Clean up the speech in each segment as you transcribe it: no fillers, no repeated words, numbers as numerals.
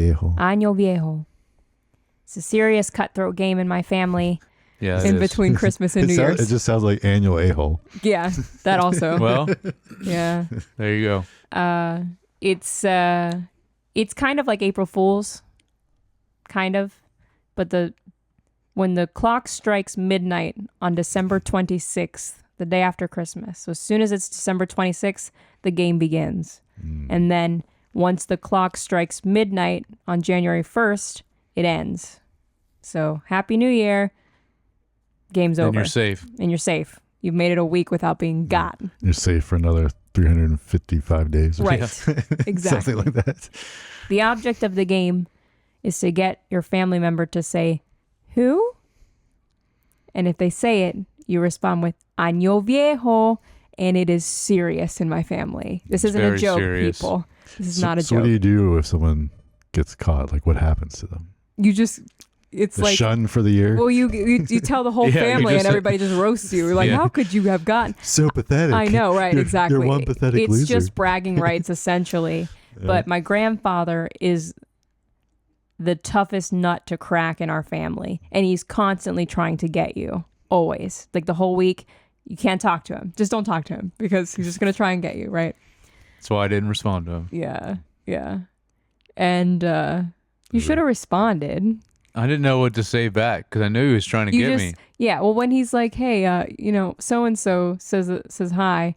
Viejo. Año Viejo. It's a serious cutthroat game in my family. Yeah, in between Christmas and New Year's. It just sounds like annual a-hole. Yeah, that also. Well, yeah. There you go. It's kind of like April Fool's, kind of, but when the clock strikes midnight on December 26th, the day after Christmas. So as soon as it's December 26th, the game begins. And then once the clock strikes midnight on January 1st, it ends. So Happy New Year. Game's over. And you're safe. And you're safe. You've made it a week without being got. You're safe for another 355 days. Right. Exactly. Something like that. The object of the game is to get your family member to say, who? And if they say it, you respond with Año Viejo, and it is serious in my family. This isn't a joke, people. This is not a joke. So what do you do if someone gets caught? Like, what happens to them? You just, it's The like shun for the year? well, you tell the whole Yeah, you family, just- and everybody just roasts you. You're like, Yeah. how could you have gotten? So pathetic. I know, right? Exactly. You're one pathetic It's loser. just bragging rights, essentially. But my grandfather is the toughest nut to crack in our family, and he's constantly trying to get you. Always, like the whole week. You can't talk to him. Just don't talk to him because he's just gonna try and get you, right? That's why I didn't respond to him. Yeah. And you should have responded. I didn't know what to say back because I knew he was trying to get me. Yeah. Well, when he's like, "Hey, so and so says hi,"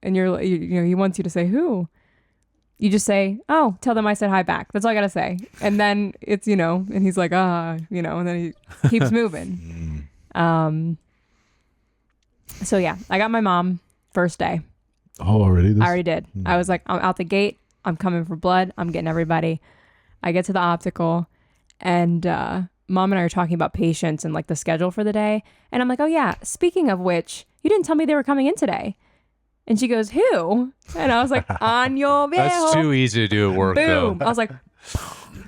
and he wants you to say who. You just say, "Oh, tell them I said hi back." That's all I gotta say. And then it's and he's like, and then he keeps moving. So yeah, I got my mom first day. Oh, already? I already did. I was like, I'm out the gate. I'm coming for blood. I'm getting everybody. I get to the optical, and Mom and I are talking about patients and like the schedule for the day. And I'm like, oh yeah, speaking of which, you didn't tell me they were coming in today. And she goes, who? And I was like, Año Viejo. That's too easy to do at work, Boom. though. I was like,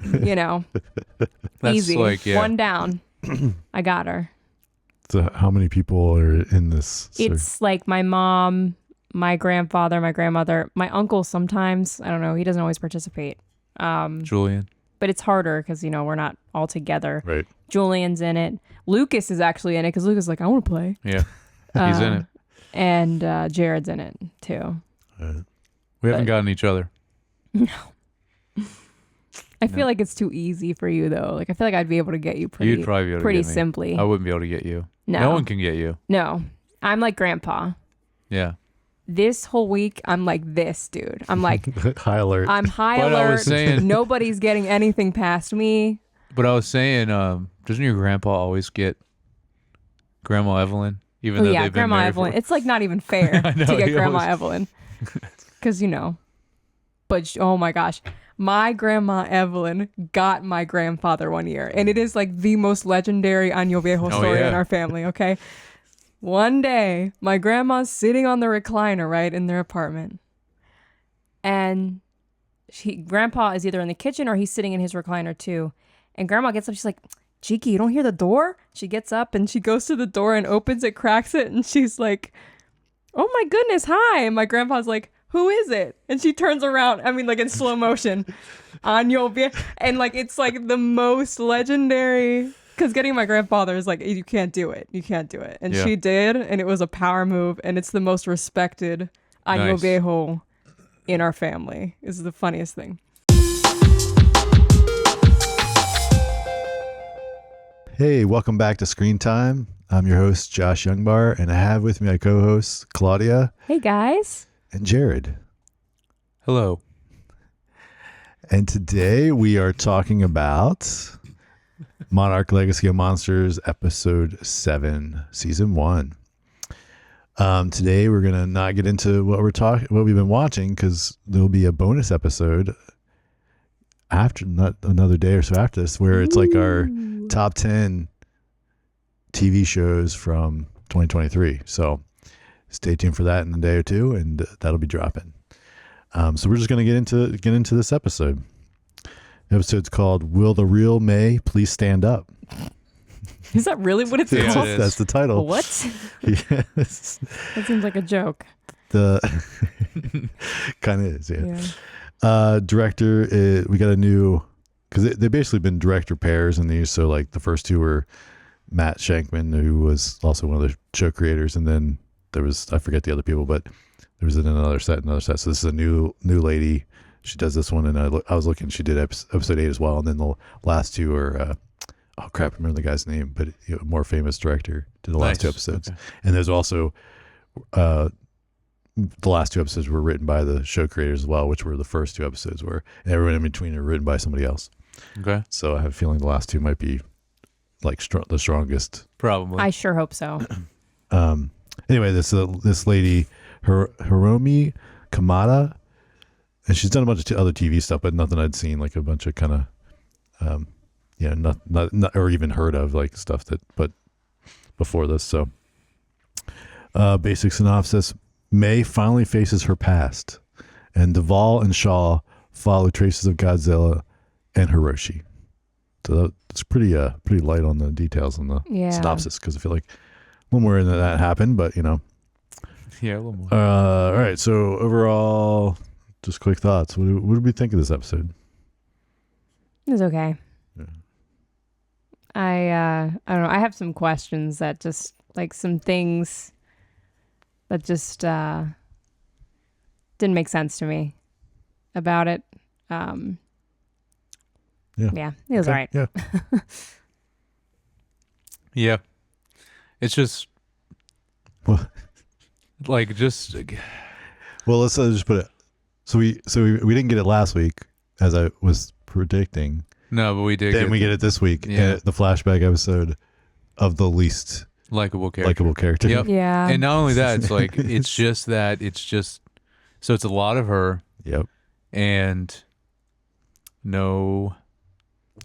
That's easy. like, yeah. One down. I got her. So how many people are in this? It's like my mom, my grandfather, my grandmother, my uncle sometimes. I don't know. He doesn't always participate. Julian. But it's harder because, we're not all together. Right. Julian's in it. Lucas is actually in it because Lucas is like, I want to play. Yeah. He's in it. And Jared's in it too. We haven't gotten each other. I feel like it's too easy for you though. Like I feel like I'd be able to get you pretty, You'd probably be able to pretty get me. simply. I wouldn't be able to get you. No. one can get you. No, I'm like grandpa. Yeah. This whole week, I'm like this, dude. I'm like, high alert. I'm high But alert. I was saying- Nobody's getting anything past me. But I was saying, doesn't your grandpa always get Grandma Evelyn? Even Oh though yeah, they've been Grandma married Evelyn. for... It's like not even fair I know, to get he Grandma always- Evelyn. Because But oh my gosh, my Grandma Evelyn got my grandfather one year. And it is like the most legendary Año Viejo story yeah. in our family, okay? One day, my grandma's sitting on the recliner, right, in their apartment. And Grandpa is either in the kitchen or he's sitting in his recliner too. And Grandma gets up, she's like, Cheeky, you don't hear the door? She gets up and she goes to the door and opens it, cracks it, and she's like, oh my goodness, hi. And my grandpa's like, who is it? And she turns around, I mean, like in slow motion, Año Viejo. And like, it's like the most legendary, because getting my grandfather is like, you can't do it. You can't do it. And Yeah. she did, and it was a power move, and it's the most respected Año Nice. Viejo in our family. Is the funniest thing. Hey, welcome back to Screen Time. I'm your host, Josh Youngbar, and I have with me my co-hosts, Claudia Hey, guys. and Jared. Hello. And today we are talking about Monarch Legacy of Monsters, Episode 7, Season 1. Today we're going to not get into what we've been watching, because there'll be a bonus episode after, not another day or so after this, where it's like our top 10 TV shows from 2023. So stay tuned for that in a day or two, and that'll be dropping. So we're just going to get into this episode. The episode's called "Will the Real May Please Stand Up?" Is that really what it's Yes, called? it is. That's the title. What? Yes. That seems like a joke. The kind of is, yeah. Yeah. Director, we got a new because they basically been director pairs in these. So like the first two were Matt Shankman, who was also one of the show creators, and then there was, I forget the other people, but there was another set. So this is a new lady. She does this one, and I was looking. She did episode 8 as well, and then the last two are oh crap, I remember the guy's name, but a more famous director did the last two episodes. Okay. And there's also the last two episodes were written by the show creators as well, which were the first two episodes were, and everyone in between are written by somebody else. Okay. So I have a feeling the last two might be like the strongest. Probably. I sure hope so. Anyway, this lady, Hiromi Kamada, and she's done a bunch of other TV stuff, but nothing I'd seen, like a bunch of kind of, not or even heard of, like stuff but before this. So, basic synopsis: May finally faces her past, and Duvall and Shaw follow traces of Godzilla and Hiroshi. So it's pretty light on the details on the synopsis, because I feel like a little more into that happened, but Yeah, a little more. all right. So overall, just quick thoughts. What did we think of this episode? It was okay. Yeah. I don't know. I have some questions that just like some things that just didn't make sense to me about it. Yeah, it was all right. Yeah. Yeah. It's just Well, like just well, let's just put it. So we didn't get it last week, as I was predicting. no, but we did Then we get it this week. Yeah. The flashback episode of the least likable character. likable character. Yep. Yeah. And not only that, it's like it's just so it's a lot of her Yep. and no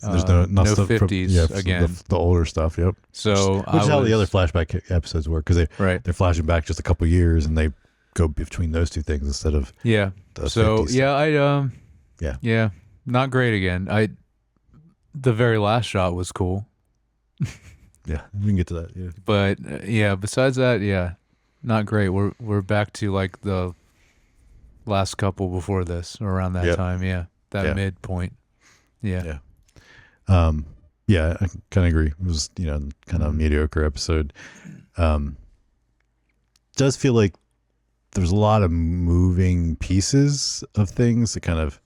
There's no stuff 50s from, again. the older stuff. Yep. So Which is how the other flashback episodes work, because right. they're flashing back just a couple years and they go between those two things instead of Yeah. the So 50s. yeah, not great again. The very last shot was cool, Yeah, we can get to that. Yeah. but besides that, not great. We're back to like the last couple before this, or around that Yep. time. Yeah, that Yeah. midpoint. Yeah. Yeah. I kind of agree. It was, kind of a mediocre episode. Does feel like there's a lot of moving pieces of things to kind of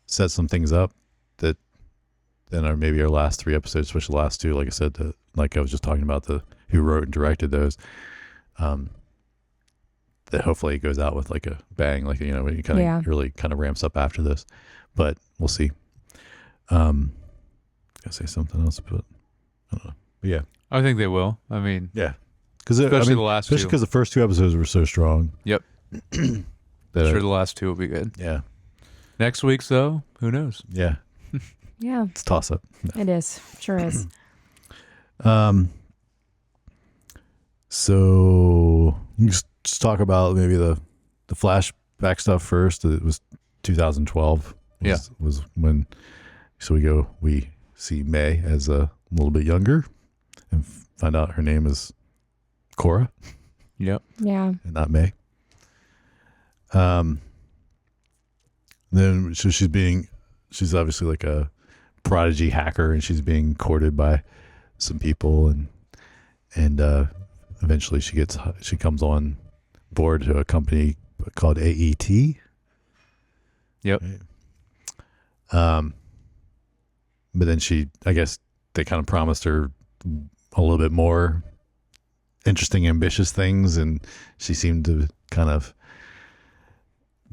set some things up that then are maybe our last 3 episodes, especially the last 2, like I said, like I was just talking about, who wrote and directed those, that hopefully it goes out with like a bang, like, when it kind of really kind of ramps up after this, but we'll see. Gotta say something else, but I don't know. But yeah. I think they will. I mean, Yeah. Because especially the last especially two. because the first 2 episodes were so strong. Yep. that Sure, the last 2 will be good. yeah. Next week's though, who knows? Yeah. Yeah, It's a toss up. it is. Sure is. So let's talk about maybe the flashback stuff first. It was 2012. Was when, so we see May as a little bit younger and find out her name is Cora Yep. Yeah. and not May. Then so she's obviously like a prodigy hacker, and she's being courted by some people, and eventually she comes on board to a company called AET. Yep. But then I guess they kind of promised her a little bit more interesting, ambitious things, and she seemed to kind of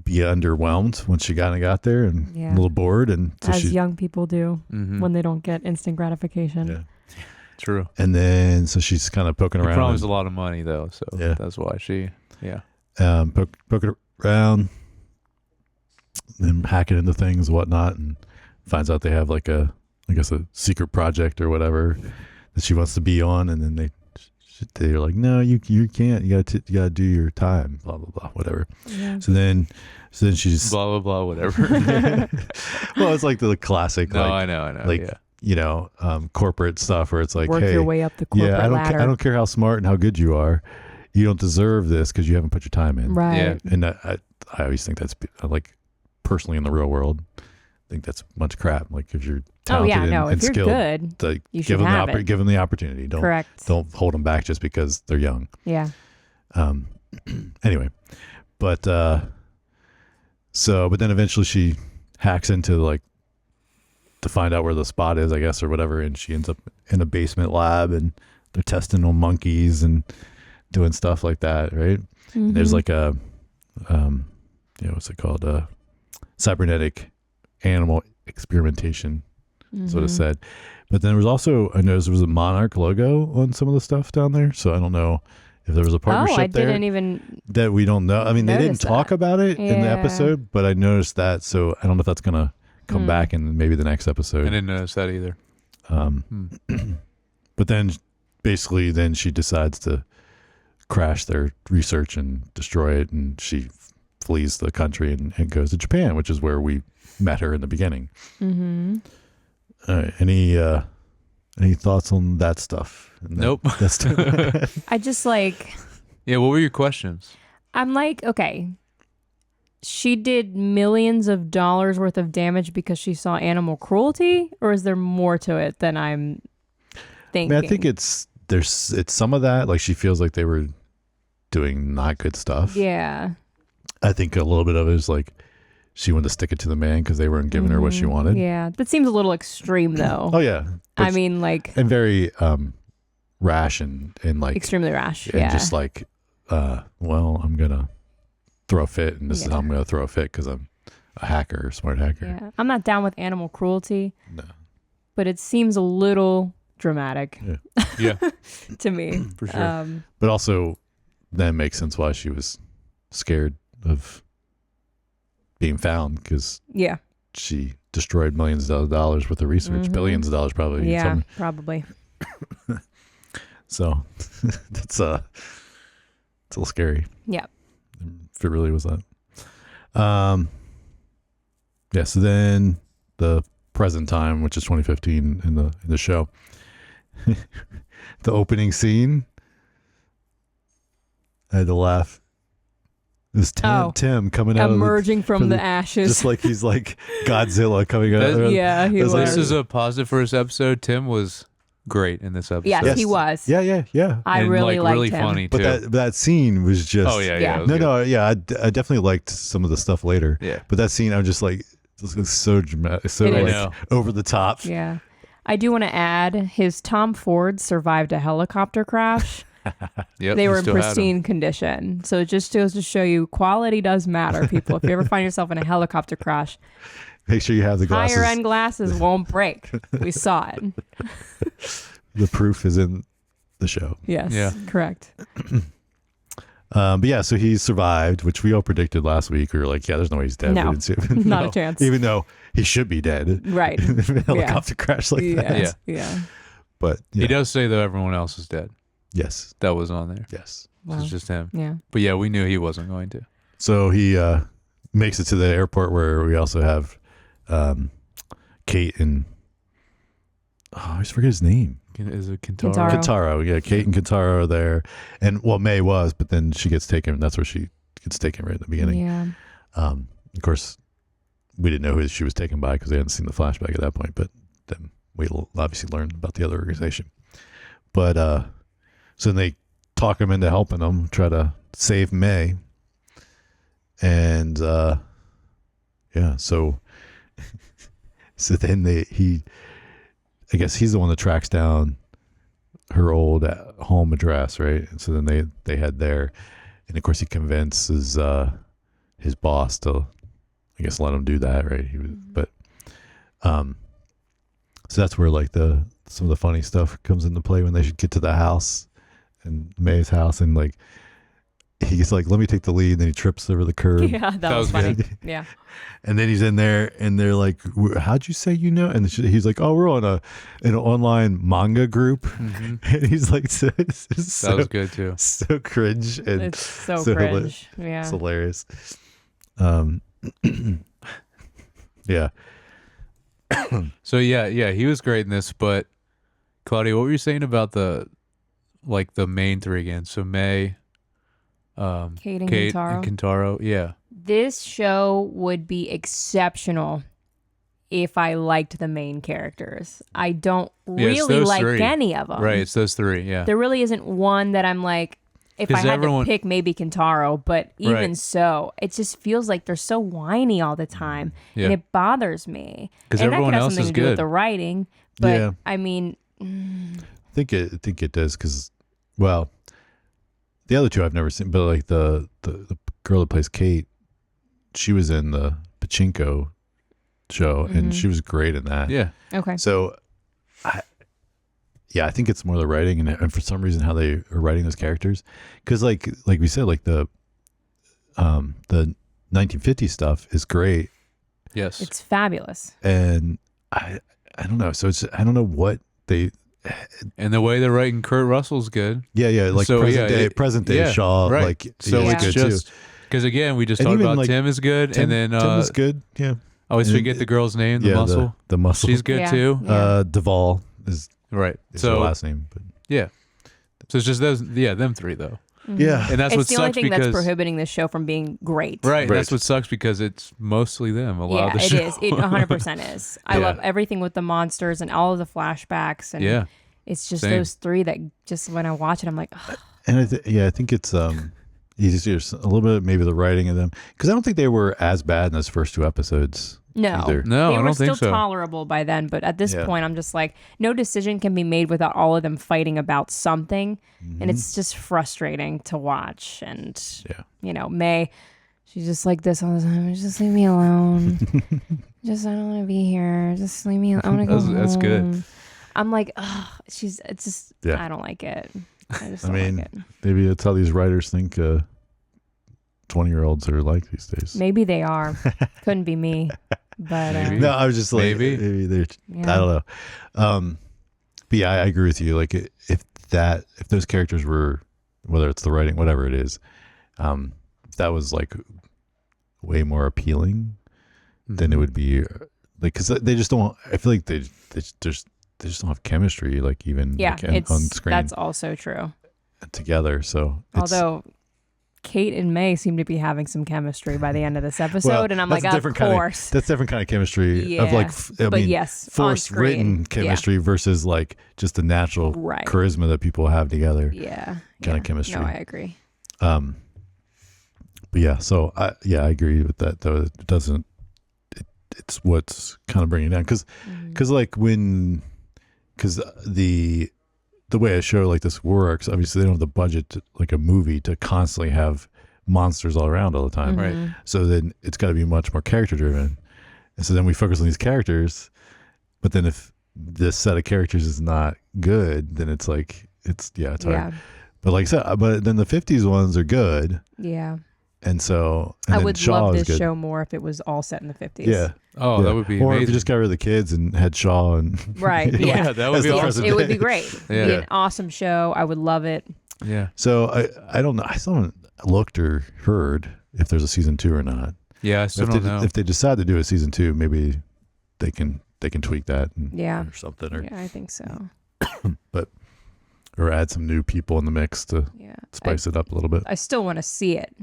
be underwhelmed when she got there, and a little bored, and so As young people do Mm-hmm. when they don't get instant gratification. yeah. True. And then so she's kind of poking He around. promised a lot of money though, so Yeah. that's why she. Yeah. Poking around, then hacking into things and whatnot, and finds out they have like a secret project or whatever that she wants to be on, and then they're like, no, you can't. You gotta do your time. Blah blah blah. Whatever. Yeah. So then she's Blah blah blah. Whatever. well, it's like the classic, No, like, I know. like, Yeah. Corporate stuff where it's like, Work hey, your way up the corporate I don't ladder. I don't care how smart and how good you are. You don't deserve this because you haven't put your time in. Right. Yeah. And I always think that's like, personally in the real world, think that's much crap. Like if you're Oh talented yeah, no. and If you're skilled, good, like, you should have it. give them the opportunity. Correct. Don't hold them back just because they're young. Yeah. Anyway, but but then eventually she hacks into like to find out where the spot is, I guess, or whatever, and she ends up in a basement lab, and they're testing on monkeys and doing stuff like that, right? Mm-hmm. There's like a what's it called? Cybernetic animal experimentation. Is what it said. But then there was also, I noticed there was a Monarch logo on some of the stuff down there. So I don't know if there was a partnership I there didn't even that we don't know. I mean, they didn't talk about it in the Yeah. episode, but I noticed that. So I don't know if that's going to come back in maybe the next I episode. didn't notice that either. But then basically then she decides to crash their research and destroy it. And she flees the country and goes to Japan, which is where we met her in the beginning. Mm-hmm. All right. Any thoughts on that stuff? Nope. I just like, Yeah, what were your questions? I'm like, okay, she did millions of dollars worth of damage because she saw animal cruelty, or is there more to it than I'm thinking? I think it's some of that. Like she feels like they were doing not good stuff. Yeah. I think a little bit of it is like she wanted to stick it to the man because they weren't giving her what she wanted. Yeah. That seems a little extreme though. Oh yeah. I mean, like, and very rash and like extremely rash. and Yeah. just like well, I'm gonna throw a fit, and this is how I'm gonna throw a fit because I'm a hacker, smart hacker. Yeah. I'm not down with animal cruelty. No. But it seems a little dramatic Yeah, to me. for sure. But also that makes sense why she was scared of being found, because Yeah. she destroyed millions of dollars worth of research, billions of dollars probably. Yeah, probably. So that's it's a little scary. Yeah. If it really was that. Yeah. So then the present time, which is 2015 in the show, the opening scene, I had to laugh. It was Tim coming out emerging from the ashes. just like he's like Godzilla coming out. Yeah, he was. This is a positive for this episode. Tim was great in this episode. Yes, he was. Yeah. I And, really liked really him. funny too. But that scene was just. Oh yeah. Yeah. It was No, good. no, yeah. I definitely liked some of the stuff later. Yeah. But that scene, I'm just like, this is so dramatic, so It is. like I know. over the top. Yeah. I do want to add his Tom Ford survived a helicopter crash. Yep, They he were in still had 'em. pristine condition. So it just goes to show you quality does matter, people. If you ever find yourself in a helicopter crash, Make sure you have the glasses. higher end glasses won't break. We saw it. The proof is in the show. Yes. Yeah. Correct. But yeah, so he survived, which we all predicted last week. We were like, yeah, there's no way he's dead. No, We didn't see him. not No. a chance. Even though he should be dead. Right. In a helicopter crash like that. Yeah. Yeah. But He yeah. does say though everyone else is dead. Yes. That was on there. Yes. Wow. It's just him. Yeah. But yeah, we knew he wasn't going to. So he makes it to the airport where we also have Kate and I always forget his name. Is it Kintaro? Kintaro. Kintaro. Yeah, Kate and Kintaro are there. And well, May was, but then she gets taken. That's where she gets taken right at the beginning. Yeah. Of course, we didn't know who she was taken by because they hadn't seen the flashback at that point. But then we obviously learned about the other organization. But so then they talk him into helping them, try to save May. And yeah, so then I guess he's the one that tracks down her old home address, right? And so then they head there, and of course he convinces his boss to, I guess, let him do that, right? So that's where like some of the funny stuff comes into play when they should get to the house and May's house, and like he's like, let me take the lead, and then he trips over the curb. Yeah, that was was funny. good. Yeah. And then he's in there, and they're like, "How'd you say you know?" And he's like, "Oh, we're on an online manga group." Mhm. And he's like, "So That was good too. so cringe and It's so so cringe. Yeah. it's hilarious." Yeah. So yeah, he was great in this. But Claudia, what were you saying about the main three again? So May, Kate and Kate Kintaro. and Kintaro. Yeah. This show would be exceptional if I liked the main characters. I don't Yeah, it's really those like three. any of them. Right, it's those three. Yeah. There really isn't one that I'm like, if I 'Cause had everyone- to pick, maybe Kentaro, but even Right. so, it just feels like they're so whiny all the time, Yeah. and it bothers me. 'Cause And that everyone could have else something is to do with good. the writing, but Yeah. I mean, I think it does because, well, the other two I've never seen, but like the girl that plays Kate, she was in the Pachinko show and she was great in that. Yeah. okay. So, I think it's more the writing and for some reason how they are writing those characters, because like we said, like the 1950s stuff is great, Yes. It's fabulous. and I don't know. So I don't know what they. And the way they're writing Kurt Russell's good. Yeah, like So, present day yeah, Shaw, right. like So he's it's good just too. because again, we just And talked even, about like, Tim is good, Tim, and then Tim was good. Yeah, I always And- forget the girl's name, the yeah, muscle. the muscle. She's good Yeah. too. Yeah. Duvall is Right. her So last name, but yeah. So it's just those. Yeah, them three though. yeah, And that's It's what the only sucks thing because that's prohibiting this show from being great. right. And Right. that's what sucks because it's mostly them. A lot Yeah, of the it show. is. It 100% is. I Yeah. love everything with the monsters and all of the flashbacks, and Yeah. it's just Same. those three that just when I watch it, I'm like, ugh. and I think it's you just hear a little bit maybe the writing of them, because I don't think they were as bad in those first two episodes. No, either. No, they I were don't still think so. tolerable by then. But at this Yeah. point, I'm just like, no decision can be made without all of them fighting about something, and it's just frustrating to watch. And Yeah. you know, May, she's just like this all the time. Just leave me alone. Just I don't want to be here. Just leave me. I want to go home. That's good. I'm like, ugh. It's just. Yeah. I don't like it. I just I don't mean, like it. maybe that's how these writers think 20-year-olds are like these days. Maybe they are. Couldn't be me. But Maybe. No, I was just like, Maybe. they're. yeah. I don't know. But yeah, I agree with you. Like, if those characters were, whether it's the writing, whatever it is, if that was like way more appealing, then it would be like, because they just don't. I feel like they just don't have chemistry. Like even Yeah, like, on screen that's also true. together. So it's, Although Kate and May seem to be having some chemistry by the end of this episode, well, and I'm that's like, a of different course. that's different kind of chemistry of like Yeah, I but mean, yes, on forced screen. written Yeah. chemistry versus like just the natural Right. charisma that people have together. Yeah. Kinda yeah. chemistry. No, I agree. But yeah, so I agree with that though. It doesn't. It's what's kind of bringing it down because like because the way a show like this works, obviously they don't have the budget to, like a movie, to constantly have monsters all around all the time. Right. So then it's got to be much more character driven, and so then we focus on these characters. But then if this set of characters is not good, then it's like it's hard. Yeah. But like I said, but then the 50s ones are good. Yeah. And so I then would Shaw love is this good. show more if it was all set in the 50s. Yeah. Oh, Yeah. that would be or if amazing. you just got rid of the kids and had Shaw and Right. you know, Yeah. Yeah, that would as be the awesome. present It would be day. great. It'd be Yeah. an awesome show. I would love it. Yeah. So I don't know. I still haven't looked or heard if there's a season 2 or not. Yeah, I still don't know. If they decide to do a season 2, maybe they can tweak that and, Yeah. or something, or Yeah, I think so. or add some new people in the mix to Yeah. spice it up a little bit. I still want to see it,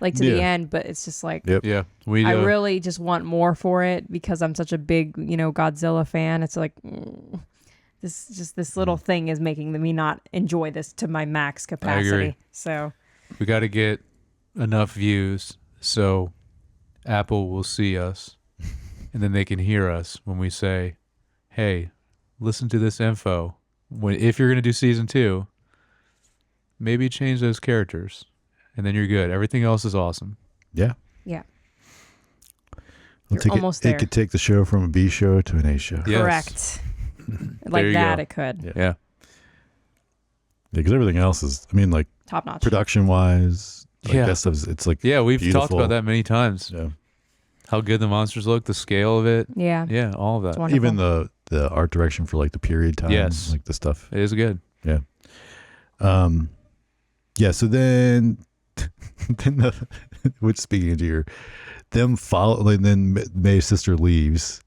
like to the Yeah. end, but it's just like Yep. Yeah, we. I really just want more for it because I'm such a big, Godzilla fan. It's like this little thing is making me not enjoy this to my max capacity. agree. So we got to get enough views so Apple will see us, and then they can hear us when we say, "Hey, listen to this info. If you're going to do season 2, maybe change those characters, and then you're good. Everything else is awesome." Yeah. yeah, We'll You're almost it there. could take the show from a B show to an A show. Yes. correct. There Like you that, go. it could Yeah. Because everything else is, I mean, like top notch. production wise, like Yeah. that stuff. It's like Yeah, we've talked beautiful. about that many times. Yeah. How good the monsters look, the scale of it. Yeah, Yeah, all of it's that. wonderful. Even the art direction for like the period time. Yes. Like the stuff. It is good. Yeah. So then which speaking of your, them follow, like then May's sister leaves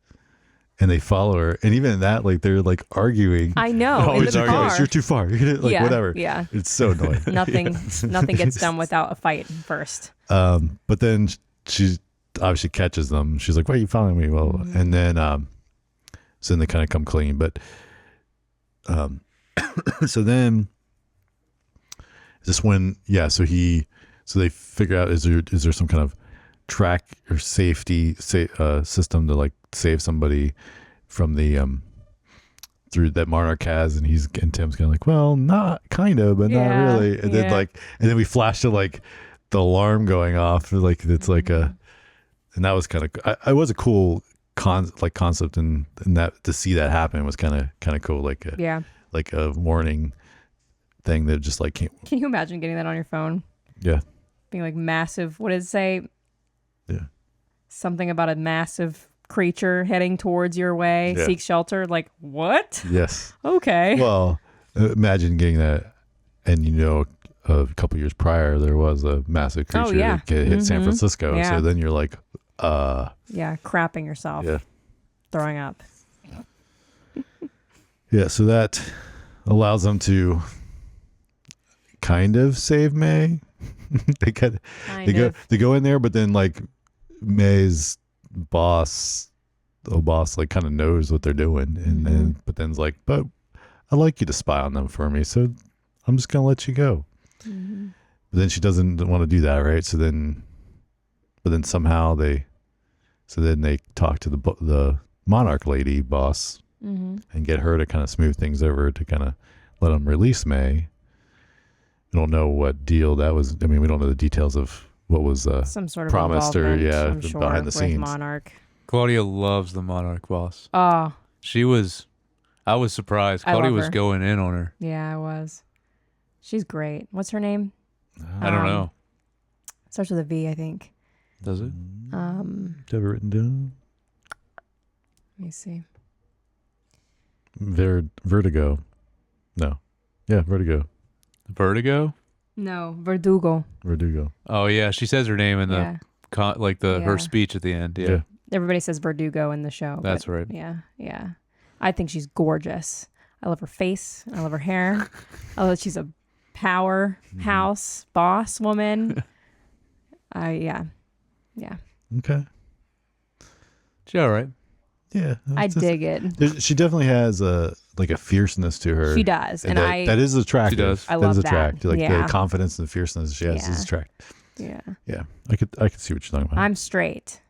and they follow her. And even in that, like they're like arguing. I know in Always the arguing, car. you're too far. You're gonna, like yeah, whatever. Yeah, It's so annoying. nothing gets done without a fight first. But then obviously catches them. She's like, "Why are you following me?" Well, and then so then they kind of come clean. But so then is this when so they figure out is there some kind of track or safety system to like save somebody from the through that Monarch has, and Tim's kind of like, well, not kind of, but not really. And then we flash to like the alarm going off, like it's like and that was kind of it was a cool concept, and that to see that happen was kind of cool, like a warning thing that just like Can you imagine getting that on your phone? Yeah. Being like massive. What did it say? Yeah. Something about a massive creature heading towards your way, seek shelter. Like, what? Yes. Okay. Well, imagine getting that, and a couple years prior there was a massive creature that hit San Francisco. Yeah. So then you're like, crapping yourself. Yeah. Throwing up. Yeah. So that allows them to kind of save May. They go in there, but then like May's boss like kind of knows what they're doing, and then but I like you to spy on them for me, so I'm just gonna let you go. But then she doesn't want to do that, right? So then somehow they talk to the Monarch lady boss and get her to kind of smooth things over to kind of let them release May. We don't know what deal that was. I mean, we don't know the details of what was some sort of promised or behind the with scenes. Monarch. Claudia loves the Monarch boss. Oh, I was surprised. Claudia was going in on her. yeah, I was. She's great. What's her name? I don't know. Starts with a V, I think. Does it? Have it written down? Let me see. Vertigo. No. Yeah, Vertigo. Vertigo? No, Verdugo. Oh yeah, she says her name in the her speech at the end. Yeah. Everybody says Verdugo in the show. That's right. Yeah. I think she's gorgeous. I love her face. I love her hair. I love she's a powerhouse boss woman. Yeah. Okay. She all right. Yeah. I dig it. She definitely has a fierceness to her. She does. And that is attractive. She does. I love that. Attractive. Like the confidence and the fierceness she has is attractive. Yeah. Yeah. I could see what you're talking about. I'm straight.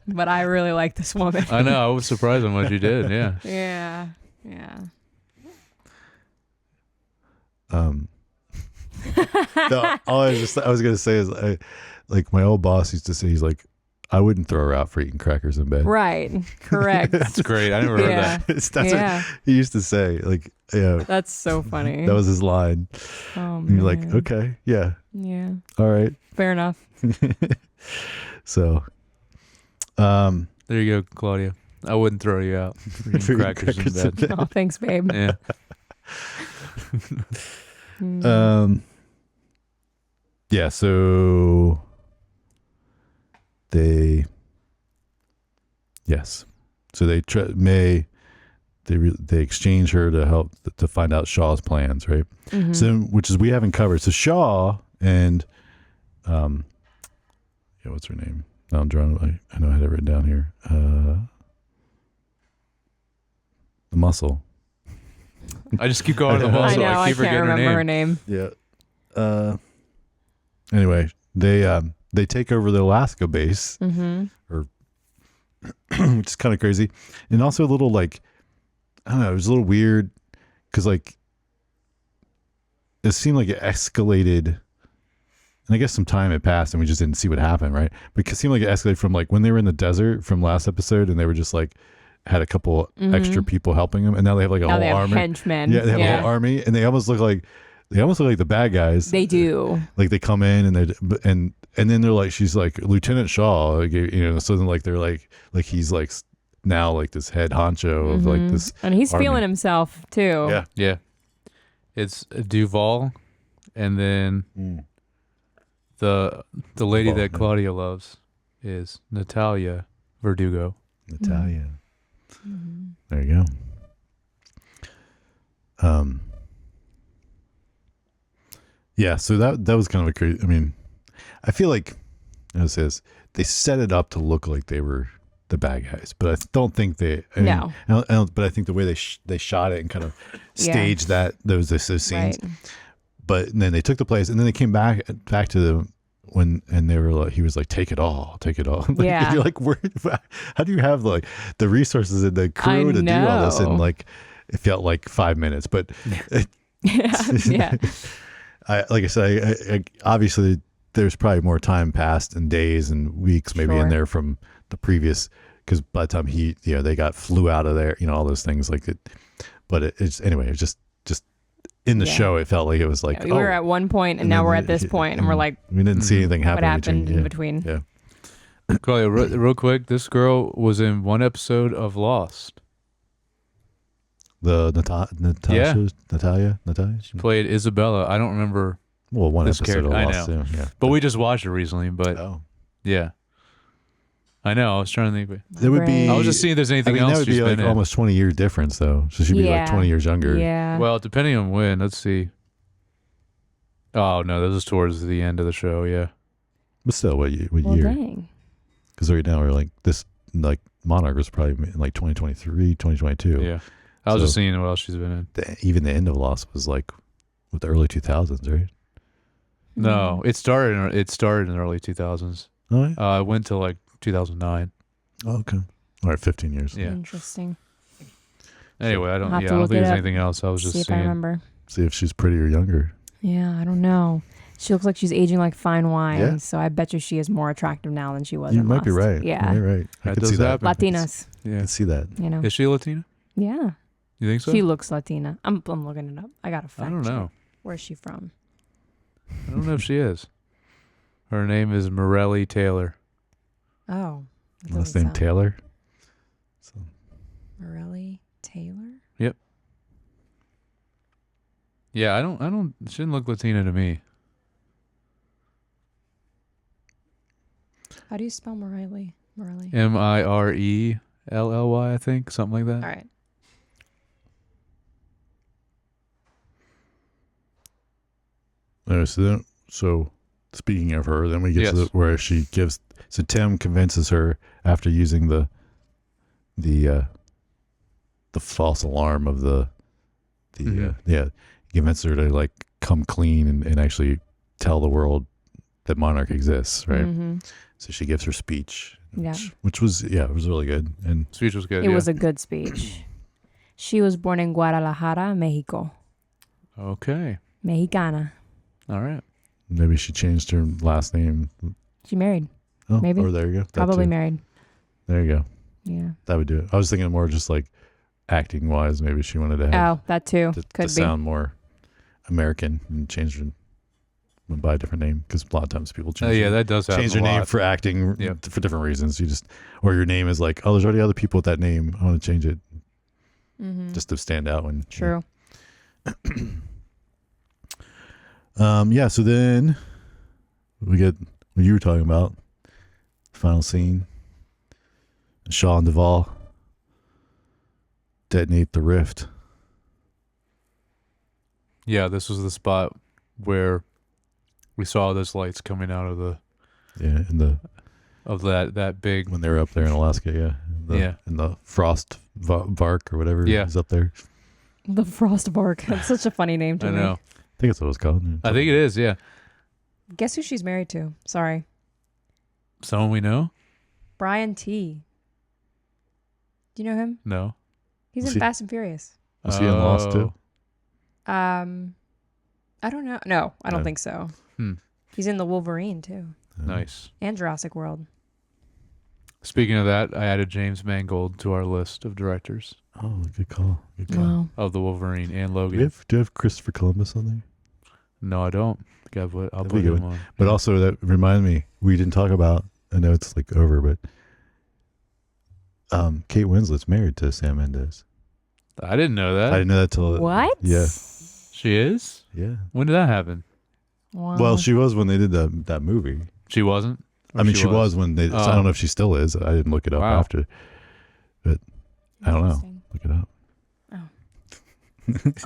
But I really like this woman. I know. I was surprised how much you did. Yeah. Yeah. No, all I was gonna say is like my old boss used to say, he's like, I wouldn't throw her out for eating crackers in bed. Right. Correct. That's great. I never heard that. That's what he used to say. Like, That's so funny. that was his line. Oh, and you're like, okay, yeah, all right, fair enough. So, there you go, Claudia. I wouldn't throw you out for eating crackers in bed. Oh, thanks, babe. Yeah. Yeah. So they exchange her to help to find out Shaw's plans, right? So, which is we haven't covered. So Shaw and what's her name? No, I'm drawing. I know I had it written down here. The muscle. I just keep going to the muscle. I know. I keep I can't forgetting remember her name. Yeah. Anyway, they take over the Alaska base, or which is kind of crazy, and also a little like, I don't know, it was a little weird because like it seemed like it escalated, and I guess some time had passed and we just didn't see what happened, right? But it seemed like it escalated from like when they were in the desert from last episode and they were just like had a couple extra people helping them, and now they have like a whole army. Henchmen. Yeah, they have a whole army, and they almost look like the bad guys. They do. Like they come in and then they're like, she's like Lieutenant Shaw, like, so then like they're like he's like now like this head honcho of like this, and he's army. feeling himself too. Yeah. It's Duval, and then the lady that Claudia loves is Natalia Verdugo. Natalia. There you go. Yeah, so that was kind of a crazy. I mean, I feel like It says they set it up to look like they were the bad guys, but I don't think they. No. But I think the way they shot it and kind of Yeah. staged those scenes. Right. But then they took the place, and then they came back to them and they were like, he was like, take it all. Like, Yeah. you're like, where? How do you have like the resources and the crew to do all this? And know. like, it felt like 5 minutes, but Yeah. like I said, I obviously there's probably more time passed and days and weeks maybe in Sure. there from the previous, because by the time they got flew out of there, all those things like it. But it's anyway, it's just in the Yeah. show, it felt like it was like, We were at one point, and now we're at this point, and we're like, we didn't see anything happen. what happened in between? Yeah. Claudia, real quick, this girl was in one episode of Lost. The Natalia. She played Isabella. I don't remember, Well, one this episode of character. I Lost. know. Yeah. but we just watched it recently. But Oh. yeah, I know. I was trying to think. But It would be. I was just seeing if there's anything that else would she's be like been in. almost 20 year difference though. So she'd be like Yeah. 20 years younger. Yeah. Well, depending on when. Let's see. Oh no, this is towards the end of the show. Yeah. But still, what well, year? dang. Because right now we're like this, like Monarch was probably in like 2023, 2022. Yeah. I was So- just seeing what else she's been in. Even the end of Lost was like with the early 2000s, right? No, it started in the early 2000s. Oh, yeah. It went to like 2009. Oh, okay. All right, 15 years. Yeah. Interesting. Anyway, I I'll don't. have Yeah, to I don't look think it there's up. anything else. I was just See if I seeing. remember. See if she's pretty or younger. Yeah, I don't know. She looks like she's aging like fine wine, Yeah. so I bet you she is more attractive now than she was. You in might be Lost. right. Yeah, You're right. I That could does see that. happen. Latinas. I Yeah. could see that. You know. Is she Latina? Yeah, You think so? she looks Latina. I'm looking it up. I got a fact. I don't know. Where's she from? I don't know if she is. Her name is Morelli Taylor. Oh, that Last doesn't name sound- Taylor. So, Morelli Taylor. Yeah, I don't. She didn't look Latina to me. How do you spell Morelli? Morelli. Mirelly, I think, something like that. All right. so speaking of her, then we get to Yes. where she gives. So Tim convinces her after using the false alarm of the Mhm. he convinces her to like come clean and actually tell the world that Monarch exists, right? Mm-hmm. So she gives her speech, Yeah. which was it was really good. And Speech was good. It yeah. was a good speech. She was born in Guadalajara, Mexico. Okay. Mexicana. All right. maybe she changed her last name. She married. Oh, Maybe. Or there you go. That Probably too. married. There you go. Yeah. That would do it. I was thinking more just like acting wise. Maybe she wanted to have Oh, that too. to Could be. sound more American and change her went by a different name because a lot of times people change. Yeah, that does happen change a their name lot. for acting Yeah. for different reasons. You just or your name is like, oh, there's already other people with that name. I want to change it Mm-hmm. just to stand out. When True. Yeah. So then we get what you were talking about. Final scene. Shaw and Duvall detonate the rift. Yeah, this was the spot where we saw those lights coming out of Yeah, in that big. when they were up there in Alaska. Yeah. Yeah. And the frost vark or whatever. Yeah. is up there. The Frostbark. That's such a funny name to I me. know. I think that's what it's called. I think it is. Yeah. Guess who she's married to? Sorry. Someone we know? Brian T. Do you know him? No. He's Was in he- Fast and Furious. Was he in Lost too? I don't know. No, I don't No. think so. Hmm. He's in the Wolverine too. Nice. And Jurassic World. Speaking of that, I added James Mangold to our list of directors Oh, good call. Good call. Wow. of the Wolverine and Do Logan. you have Christopher Columbus on there? No, I don't. I'll That'd put be good. him on. But also that reminded me, we didn't talk about. I know it's like over, but Kate Winslet's married to Sam Mendes. I didn't know that. I didn't know that till What? Yeah, She is? yeah. When did that happen? Wow. Well, she was when they did that movie. She wasn't? Or I mean, she was when they. So I Oh. don't know if she still is. I didn't look it up Wow. after, but I don't know. Interesting. Look it up.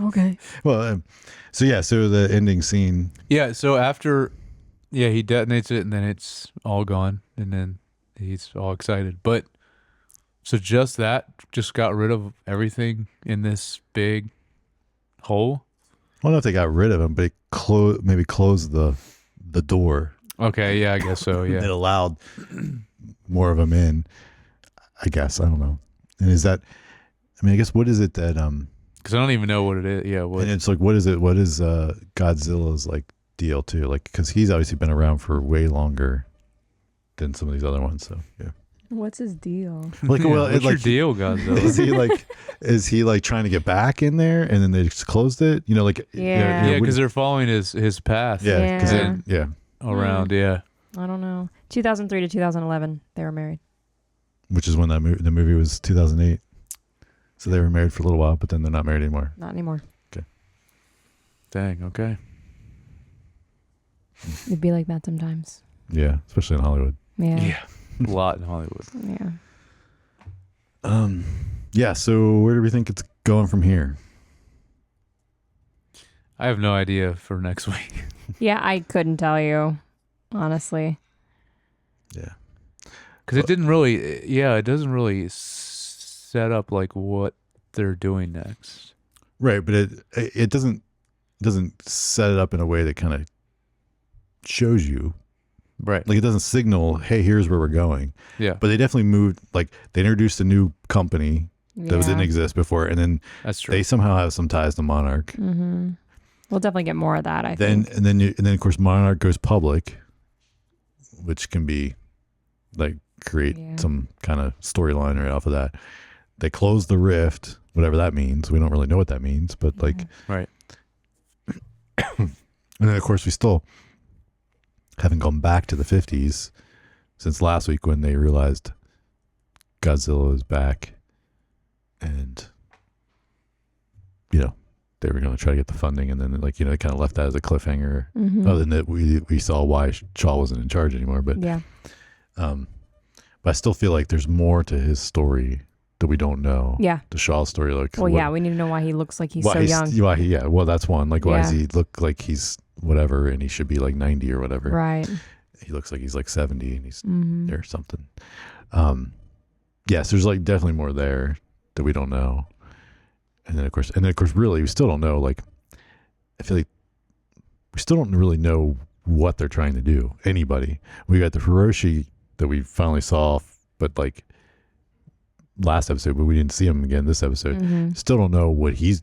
Okay. Well, so yeah, so the ending scene. Yeah, so after Yeah, he detonates it, and then it's all gone, and then he's all excited. But so just got rid of everything in this big hole. I don't know if they got rid of him, but maybe closed the door. Okay, yeah, I guess so. It Yeah, allowed more of them in. I guess I don't know. And is that? I mean, I guess what is it that because I don't even know what it is. Yeah, what? And it's like, what is it? What is Godzilla's like deal too? Like, because he's obviously been around for way longer than some of these other ones. So yeah. What's his deal? Like, Yeah, well, what's your deal, Godzilla? is he like trying to get back in there and then they just closed it? You know, like Yeah. Yeah, because they're following his path. yeah, because Yeah. yeah, Around. Yeah. I don't know. 2003 to 2011, they were married. which is when the movie was 2008. So they were married for a little while, but then they're not married anymore. Not anymore. Dang. Okay. It'd be like that sometimes. Yeah, especially in Hollywood. Yeah. A lot in Hollywood. Yeah. Yeah. So where do we think it's going from here? I have no idea for next week. Yeah, I couldn't tell you, honestly. Yeah. Because it didn't really, it doesn't really set up like what they're doing next. Right, but it doesn't set it up in a way that kind of shows you. Right. Like it doesn't signal, hey, here's where we're going. Yeah. But they definitely moved. Like they introduced a new company that Yeah. didn't exist before, and then That's true. they somehow have some ties to Monarch. Mm-hmm. We'll definitely get more of that, I think. And then of course Monarch goes public, which can be like create Yeah. some kind of storyline right off of that. They close the rift, whatever that means. We don't really know what that means, but like, Right. and then of course we still haven't gone back to the 50s since last week when they realized Godzilla is back, and they were going to try to get the funding, and then they kind of left that as a cliffhanger. Mhm. Other than that, we saw why Shaw wasn't in charge anymore, but Yeah. but I still feel like there's more to his story that we don't know. Yeah. The Shaw story, like Well, yeah, we need to know why he looks like he's why so young. Well, that's one. Like, why does Yeah. he look like he's whatever, and he should be like 90 or whatever? Right. He looks like he's like 70, and he's Mm-hmm. or something. Yes, there's like definitely more there that we don't know. And then of course, really, we still don't know. Like, I feel like we still don't really know what they're trying to do. Anybody. We got the Hiroshi that we finally saw, but like last episode, but we didn't see him again this episode. Mm-hmm. Still don't know what he's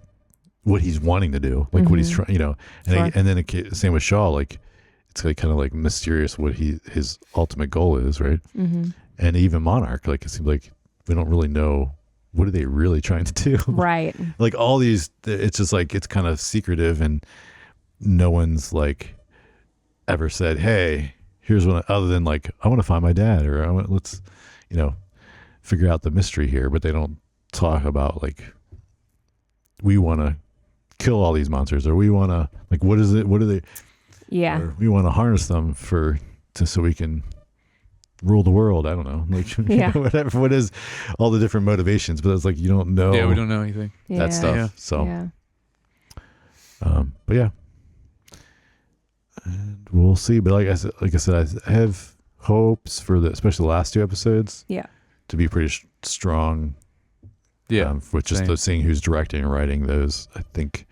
wanting to do, like what he's trying, and Sure. and then same with Shaw, like it's like kind of like mysterious what his ultimate goal is, right? Mm-hmm. And even Monarch, like it seems like we don't really know what are they really trying to do. Right. Like all these, it's just like it's kind of secretive, and no one's like ever said, "Hey, here's what," other than like, "I want to find my dad," or let's figure out the mystery here. But they don't talk about like, we want to kill all these monsters, or we want to like, what is it? What are they? Yeah. Or we want to harness them so we can rule the world. I don't know, like Yeah. whatever. What is all the different motivations? But it's like you don't know. Yeah, we don't know anything. that stuff. Yeah. So, Yeah. but yeah, and we'll see. But like I said, I have hopes for especially the last two episodes. Yeah. To be pretty strong. Yeah. With just same. seeing who's directing and writing those, I think,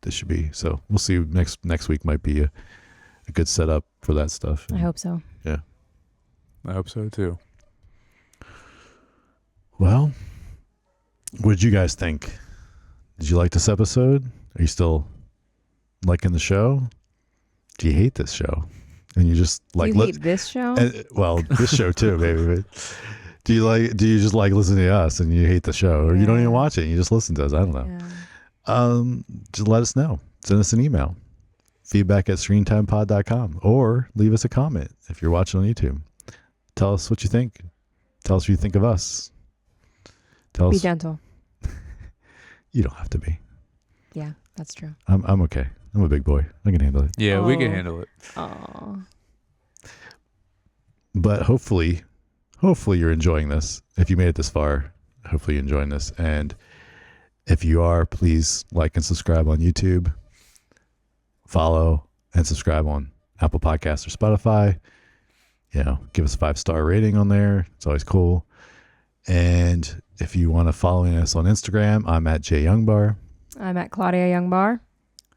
they should be. So we'll see. Next week might be a good setup for that stuff. I hope so. Yeah. I hope so too. Well, what did you guys think? Did you like this episode? Are you still liking the show? Do you hate this show? And you just like you hate this show? well, this show too, maybe. But do you just like listening to us and you hate the show, or you don't even watch it and you just listen to us? I don't know. Yeah. Just let us know. Send us an email. feedback@screentimepod.com, or leave us a comment if you're watching on YouTube. Tell us what you think. Tell us what you think of us. Tell Be us. gentle. You don't have to be. Yeah, that's true. I'm okay. I'm a big boy. I can handle it. Yeah, we can Oh. handle it. Oh. But hopefully you're enjoying this. If you made it this far, hopefully you're enjoying this. And if you are, please like and subscribe on YouTube. Follow and subscribe on Apple Podcasts or Spotify. Give us a 5-star rating on there. It's always cool. And if you want to follow us on Instagram, I'm at jyoungbar. I'm at Claudia Youngbar.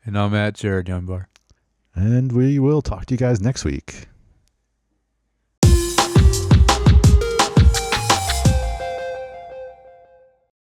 And I'm at Jared Youngbar. And we will talk to you guys next week.